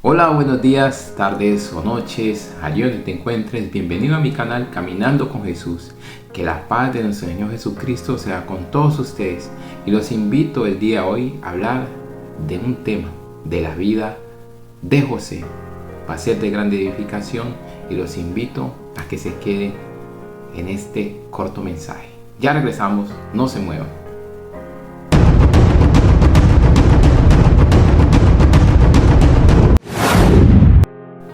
Hola, buenos días, tardes o noches, allí donde te encuentres. Bienvenido a mi canal Caminando con Jesús. Que la paz de nuestro Señor Jesucristo sea con todos ustedes. Y los invito el día de hoy a hablar de un tema, de la vida de José. Va a ser de gran edificación y los invito a que se queden en este corto mensaje. Ya regresamos, no se muevan.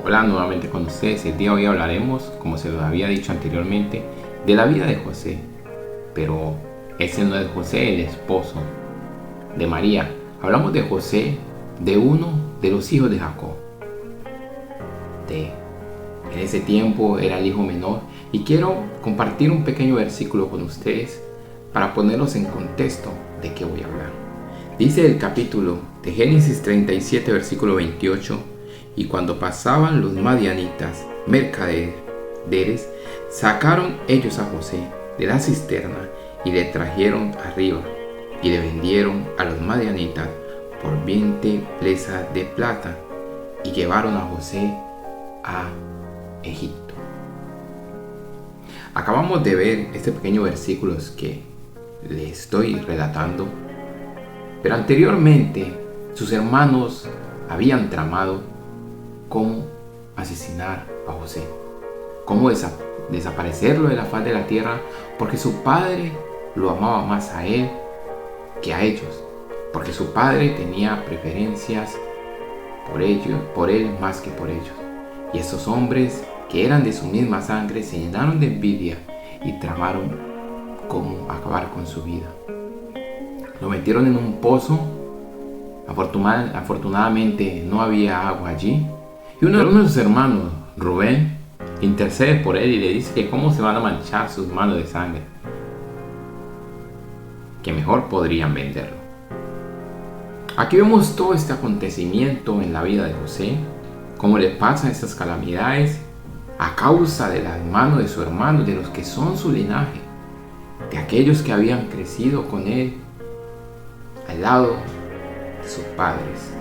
Hola, nuevamente con ustedes. El día de hoy hablaremos, como se lo había dicho anteriormente, de la vida de José. Pero ese no es José, el esposo de María. Hablamos de José, de uno de los hijos de Jacob. En ese tiempo era el hijo menor. Y quiero compartir un pequeño versículo con ustedes para ponerlos en contexto de qué voy a hablar. Dice el capítulo de Génesis 37, versículo 28. Y cuando pasaban los madianitas mercaderes, sacaron ellos a José de la cisterna y le trajeron arriba y le vendieron a los madianitas por 20 piezas de plata y llevaron a José a Egipto. Acabamos de ver este pequeño versículo que le estoy relatando, pero anteriormente sus hermanos habían tramado cómo asesinar a José, cómo desaparecerlo de la faz de la tierra, porque su padre lo amaba más a él que a ellos, porque su padre tenía preferencias por él más que por ellos. Y estos hombres que eran de su misma sangre se llenaron de envidia y tramaron cómo acabar con su vida. Lo metieron en un pozo. Afortunadamente no había agua allí. Y uno de sus hermanos, Rubén, intercede por él y le dice que cómo se van a manchar sus manos de sangre, que mejor podrían venderlo. Aquí vemos todo este acontecimiento en la vida de José, cómo le pasan estas calamidades a causa de las manos de su hermano, de los que son su linaje, de aquellos que habían crecido con él al lado de sus padres.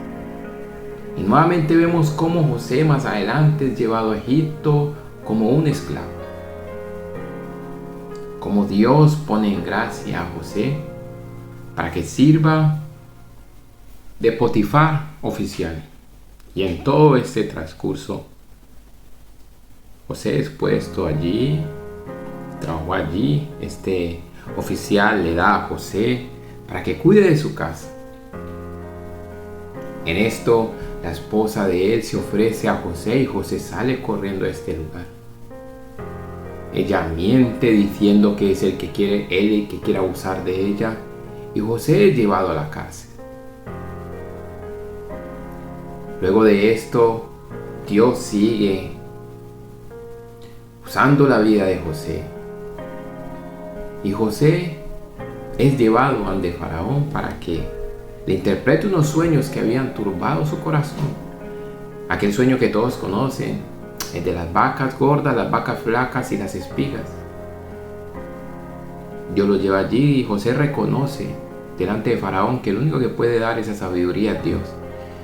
Y nuevamente vemos cómo José más adelante es llevado a Egipto como un esclavo. Como Dios pone en gracia a José para que sirva de Potifar oficial. Y en todo este transcurso, José es puesto allí, trabajó allí. Este oficial le da a José para que cuide de su casa. En esto, la esposa de él se ofrece a José y José sale corriendo a este lugar. Ella miente diciendo que es el que quiere abusar de ella, y José es llevado a la cárcel. Luego de esto, Dios sigue usando la vida de José. Y José es llevado ante Faraón para que le interprete unos sueños que habían turbado su corazón. Aquel sueño que todos conocen, el de las vacas gordas, las vacas flacas y las espigas. Dios lo lleva allí y José reconoce delante de Faraón que el único que puede dar esa sabiduría es Dios,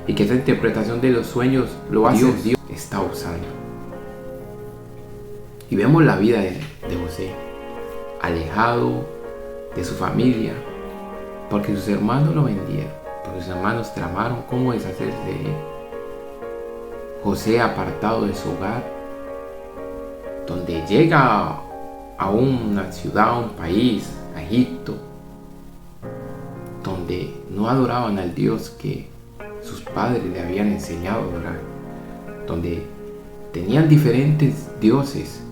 y que esa interpretación de los sueños lo hace Dios está usando. Y vemos la vida de José, alejado de su familia, porque sus hermanos lo vendieron, porque sus hermanos tramaron cómo deshacerse de él. José apartado de su hogar, donde llega a una ciudad, a un país, a Egipto, donde no adoraban al Dios que sus padres le habían enseñado a adorar, donde tenían diferentes dioses,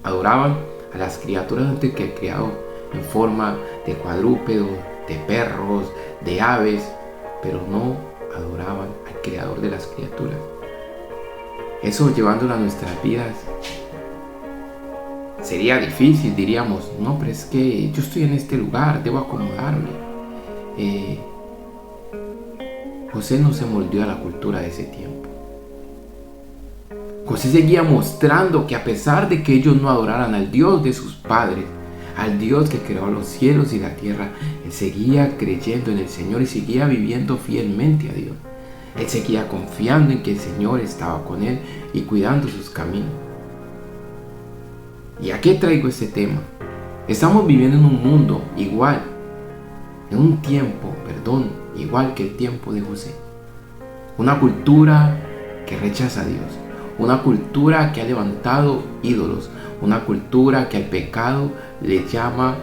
adoraban a las criaturas antes que el Creador, en forma de cuadrúpedos, de perros, de aves, pero no adoraban al Creador de las criaturas. Eso, llevándolo a nuestras vidas, sería difícil. Diríamos, no, pero es que yo estoy en este lugar, debo acomodarme. José no se moldeó a la cultura de ese tiempo. José seguía mostrando que a pesar de que ellos no adoraran al Dios de sus padres, al Dios que creó los cielos y la tierra, él seguía creyendo en el Señor y seguía viviendo fielmente a Dios. Él seguía confiando en que el Señor estaba con él y cuidando sus caminos. ¿Y a qué traigo este tema? Estamos viviendo en un mundo igual, en un tiempo, igual que el tiempo de José. Una cultura que rechaza a Dios, una cultura que ha levantado ídolos, una cultura que al pecado le llama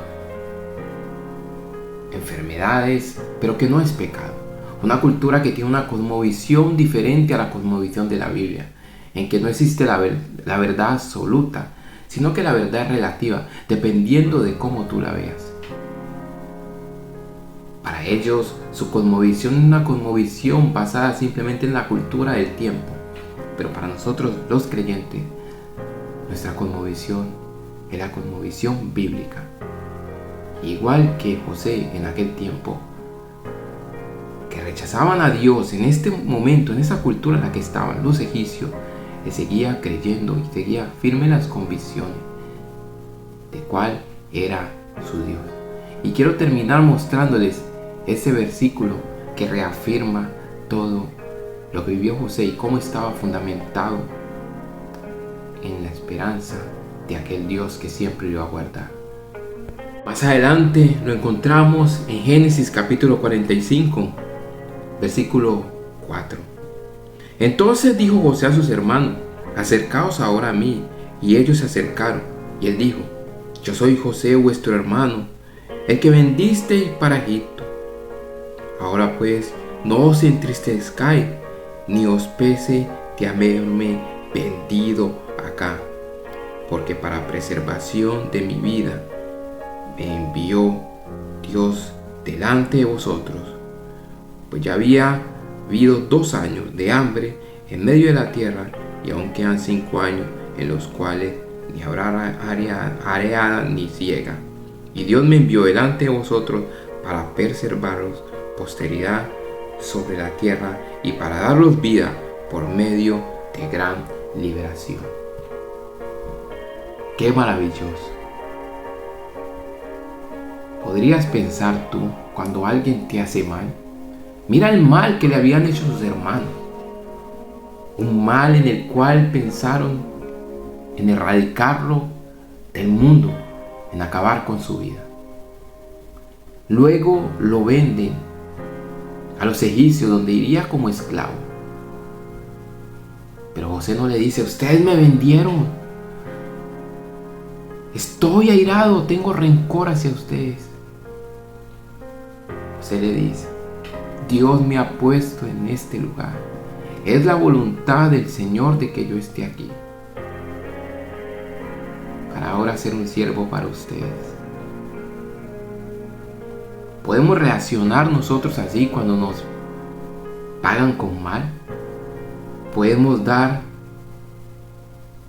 enfermedades, pero que no es pecado. Una cultura que tiene una cosmovisión diferente a la cosmovisión de la Biblia, en que no existe la verdad absoluta, sino que la verdad es relativa, dependiendo de cómo tú la veas. Para ellos, su cosmovisión es una cosmovisión basada simplemente en la cultura del tiempo. Pero para nosotros, los creyentes, nuestra cosmovisión es la cosmovisión bíblica. Igual que José en aquel tiempo, que rechazaban a Dios en este momento, en esa cultura en la que estaban los egipcios, él seguía creyendo y seguía firme en las convicciones de cuál era su Dios. Y quiero terminar mostrándoles ese versículo que reafirma todo lo que vivió José y cómo estaba fundamentado en la esperanza de aquel Dios que siempre lo iba a guardar. Más adelante lo encontramos en Génesis capítulo 45, versículo 4. Entonces dijo José a sus hermanos: acercaos ahora a mí. Y ellos se acercaron. Y él dijo: yo soy José, vuestro hermano, el que vendisteis para Egipto. Ahora pues, no os entristezcáis, ni os pese de haberme vendido acá, porque para preservación de mi vida me envió Dios delante de vosotros. Pues ya había habido 2 años de hambre en medio de la tierra, y aún quedan 5 años en los cuales ni habrá areada ni ciega. Y Dios me envió delante de vosotros para preservaros posteridad sobre la tierra y para daros vida por medio de gran liberación. ¡Qué maravilloso! ¿Podrías pensar tú cuando alguien te hace mal? Mira el mal que le habían hecho sus hermanos. Un mal en el cual pensaron en erradicarlo del mundo, en acabar con su vida. Luego lo venden a los egipcios, donde iría como esclavo. Pero José no le dice: ustedes me vendieron, estoy airado, tengo rencor hacia ustedes. José le dice: Dios me ha puesto en este lugar, es la voluntad del Señor de que yo esté aquí, para ahora ser un siervo para ustedes. ¿Podemos reaccionar nosotros así cuando nos pagan con mal? ¿Podemos dar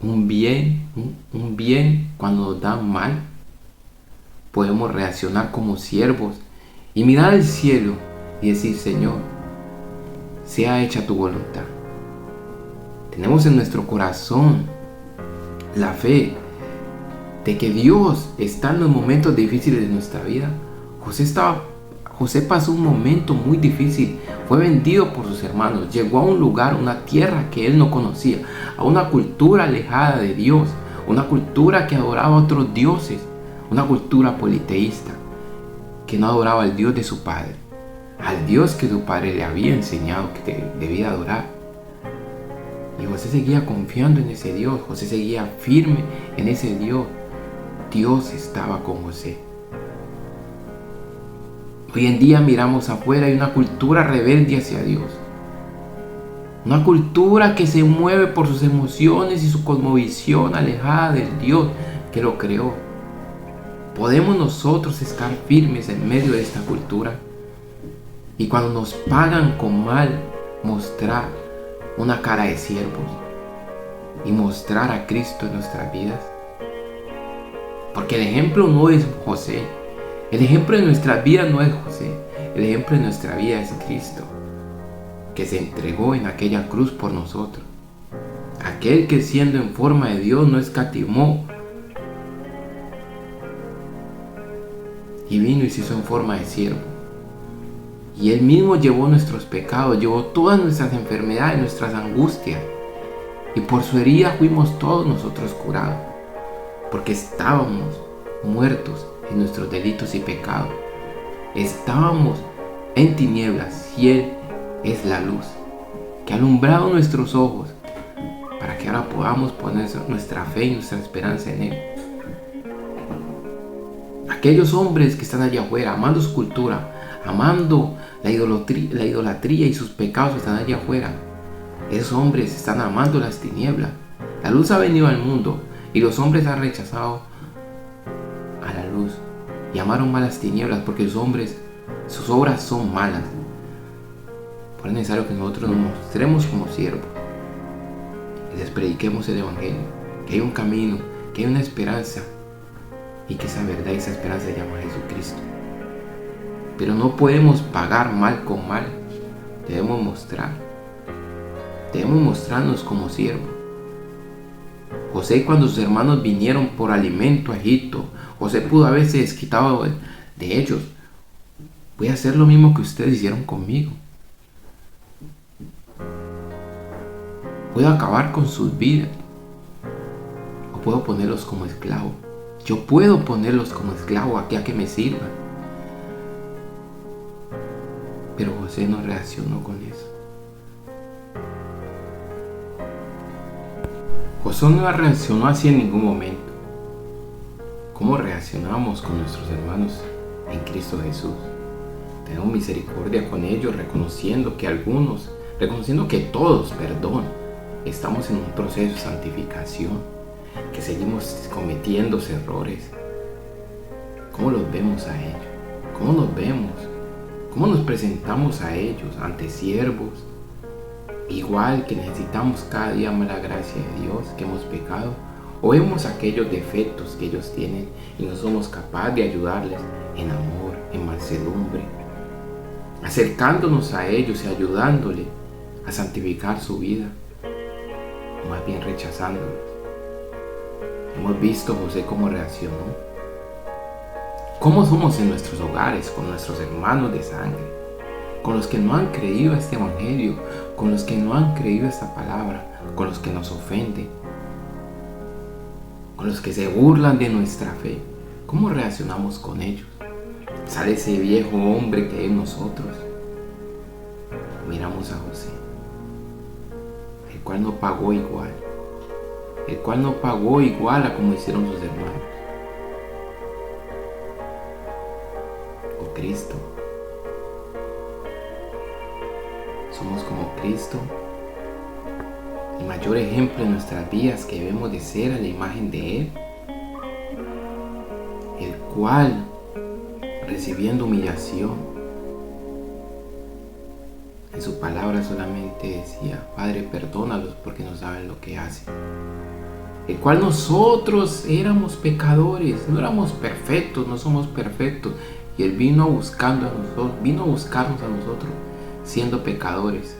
un bien cuando nos dan mal? ¿Podemos reaccionar como siervos y mirar al cielo y decir: Señor, sea hecha tu voluntad? Tenemos en nuestro corazón la fe de que Dios está en los momentos difíciles de nuestra vida. José pasó un momento muy difícil, fue vendido por sus hermanos, llegó a un lugar, una tierra que él no conocía, a una cultura alejada de Dios, una cultura que adoraba a otros dioses, una cultura politeísta, que no adoraba al Dios de su padre, al Dios que su padre le había enseñado que debía adorar. Y José seguía confiando en ese Dios, José seguía firme en ese Dios. Dios estaba con José. Hoy en día miramos afuera y una cultura rebelde hacia Dios. Una cultura que se mueve por sus emociones y su cosmovisión alejada del Dios que lo creó. ¿Podemos nosotros estar firmes en medio de esta cultura? Y cuando nos pagan con mal, mostrar una cara de siervos y mostrar a Cristo en nuestras vidas. Porque el ejemplo no es José. El ejemplo de nuestra vida no es José, el ejemplo de nuestra vida es Cristo, que se entregó en aquella cruz por nosotros. Aquel que siendo en forma de Dios no escatimó y vino y se hizo en forma de siervo. Y Él mismo llevó nuestros pecados, llevó todas nuestras enfermedades, nuestras angustias. Y por su herida fuimos todos nosotros curados. Porque estábamos muertos en nuestros delitos y pecados. Estábamos en tinieblas y Él es la luz que ha alumbrado nuestros ojos para que ahora podamos poner nuestra fe y nuestra esperanza en Él. Aquellos hombres que están allá afuera amando su cultura, amando la idolatría y sus pecados están allá afuera. Esos hombres están amando las tinieblas. La luz ha venido al mundo y los hombres han rechazado a la luz y amaron más las tinieblas porque los hombres, sus obras son malas. Por eso es necesario que nosotros nos mostremos como siervos y les prediquemos el evangelio, que hay un camino, que hay una esperanza y que esa verdad y esa esperanza se llama Jesucristo. Pero no podemos pagar mal con mal. Debemos mostrarnos como siervos. José, cuando sus hermanos vinieron por alimento a Egipto, José pudo haberse desquitado de ellos. Voy a hacer lo mismo que ustedes hicieron conmigo. Puedo acabar con sus vidas o puedo ponerlos como esclavos. Yo puedo ponerlos como esclavos aquí a que me sirvan. Pero José no reaccionó con eso. José no reaccionó así en ningún momento. ¿Cómo reaccionamos con nuestros hermanos en Cristo Jesús? Tenemos misericordia con ellos, reconociendo que todos, estamos en un proceso de santificación, que seguimos cometiendo errores. ¿Cómo los vemos a ellos? ¿Cómo nos vemos? ¿Cómo nos presentamos a ellos ante siervos? Igual que necesitamos cada día más la gracia de Dios, que hemos pecado, o vemos aquellos defectos que ellos tienen y no somos capaces de ayudarles en amor, en mansedumbre, acercándonos a ellos y ayudándoles a santificar su vida, o más bien rechazándolos. Hemos visto José cómo reaccionó. ¿Cómo somos en nuestros hogares con nuestros hermanos de sangre? Con los que no han creído a este evangelio, con los que no han creído a esta palabra, con los que nos ofenden, con los que se burlan de nuestra fe. ¿Cómo reaccionamos con ellos? Sale ese viejo hombre que hay en nosotros. Miramos a José, el cual no pagó igual, a como hicieron sus hermanos. O Cristo. Somos como Cristo, el mayor ejemplo en nuestras vidas que debemos de ser a la imagen de Él, el cual, recibiendo humillación, en su palabra solamente decía: Padre, perdónalos porque no saben lo que hacen. El cual nosotros éramos pecadores, no éramos perfectos, no somos perfectos, y Él vino a buscarnos a nosotros, siendo pecadores.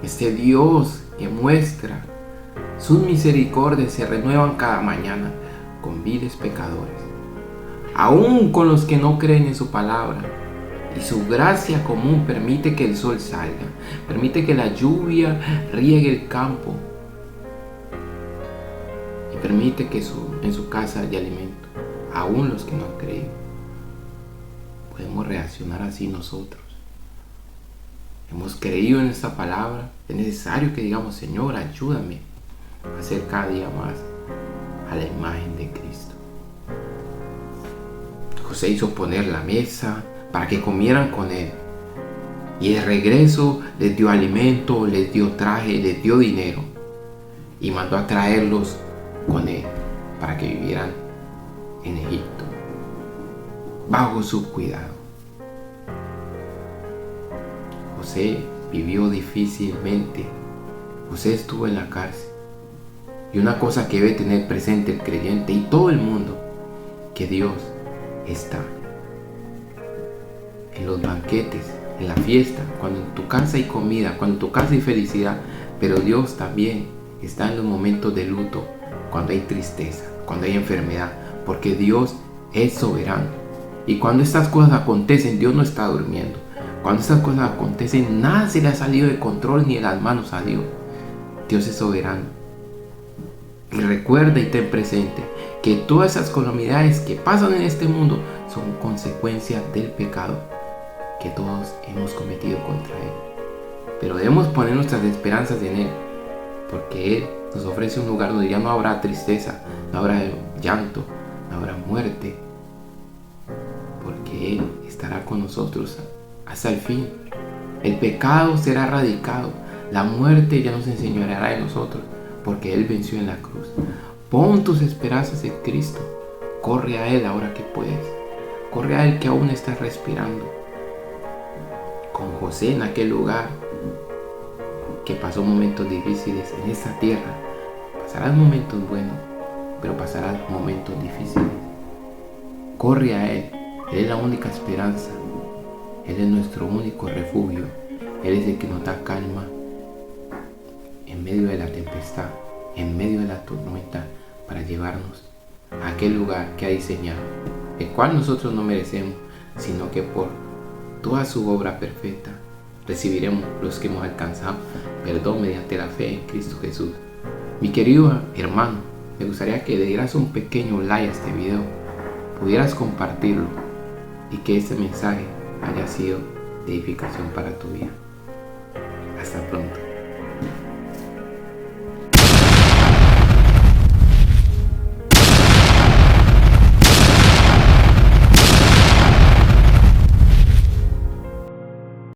Este Dios que muestra sus misericordias se renuevan cada mañana con viles pecadores, aún con los que no creen en su palabra. Y su gracia común permite que el sol salga, permite que la lluvia riegue el campo y permite que en su casa haya alimento, aún los que no han creído. Podemos reaccionar así nosotros. Hemos creído en esta palabra. Es necesario que digamos: Señor, ayúdame a ser cada día más a la imagen de Cristo. José hizo poner la mesa para que comieran con él, y de regreso les dio alimento, les dio traje, les dio dinero, y mandó a traerlos con él para que vivieran en Egipto bajo su cuidado. José vivió difícilmente. José estuvo en la cárcel. Y una cosa que debe tener presente el creyente y todo el mundo: que Dios está en los banquetes, en la fiesta, cuando en tu casa hay comida, cuando en tu casa hay felicidad. Pero Dios también está en los momentos de luto, cuando hay tristeza, cuando hay enfermedad, porque Dios es soberano. Y cuando estas cosas acontecen, Dios no está durmiendo. Cuando estas cosas acontecen, nada se le ha salido de control ni de las manos a Dios. Dios es soberano. Y recuerda y ten presente que todas esas calamidades que pasan en este mundo son consecuencia del pecado que todos hemos cometido contra Él. Pero debemos poner nuestras esperanzas en Él, porque Él nos ofrece un lugar donde ya no habrá tristeza, no habrá llanto, no habrá muerte, porque Él estará con nosotros hasta el fin. El pecado será erradicado, la muerte ya no se enseñoreará de nosotros, porque Él venció en la cruz. Pon tus esperanzas en Cristo, corre a Él ahora que puedes, corre a Él que aún está respirando. Con José en aquel lugar que pasó momentos difíciles en esta tierra, pasarán momentos buenos, pero pasarán momentos difíciles. Corre a Él, Él es la única esperanza, Él es nuestro único refugio, Él es el que nos da calma en medio de la tempestad, en medio de la tormenta, para llevarnos a aquel lugar que ha diseñado, el cual nosotros no merecemos, sino que por toda su obra perfecta recibiremos los que hemos alcanzado perdón mediante la fe en Cristo Jesús. Mi querido hermano, me gustaría que le dieras un pequeño like a este video, pudieras compartirlo y que este mensaje haya sido de edificación para tu vida. Hasta pronto.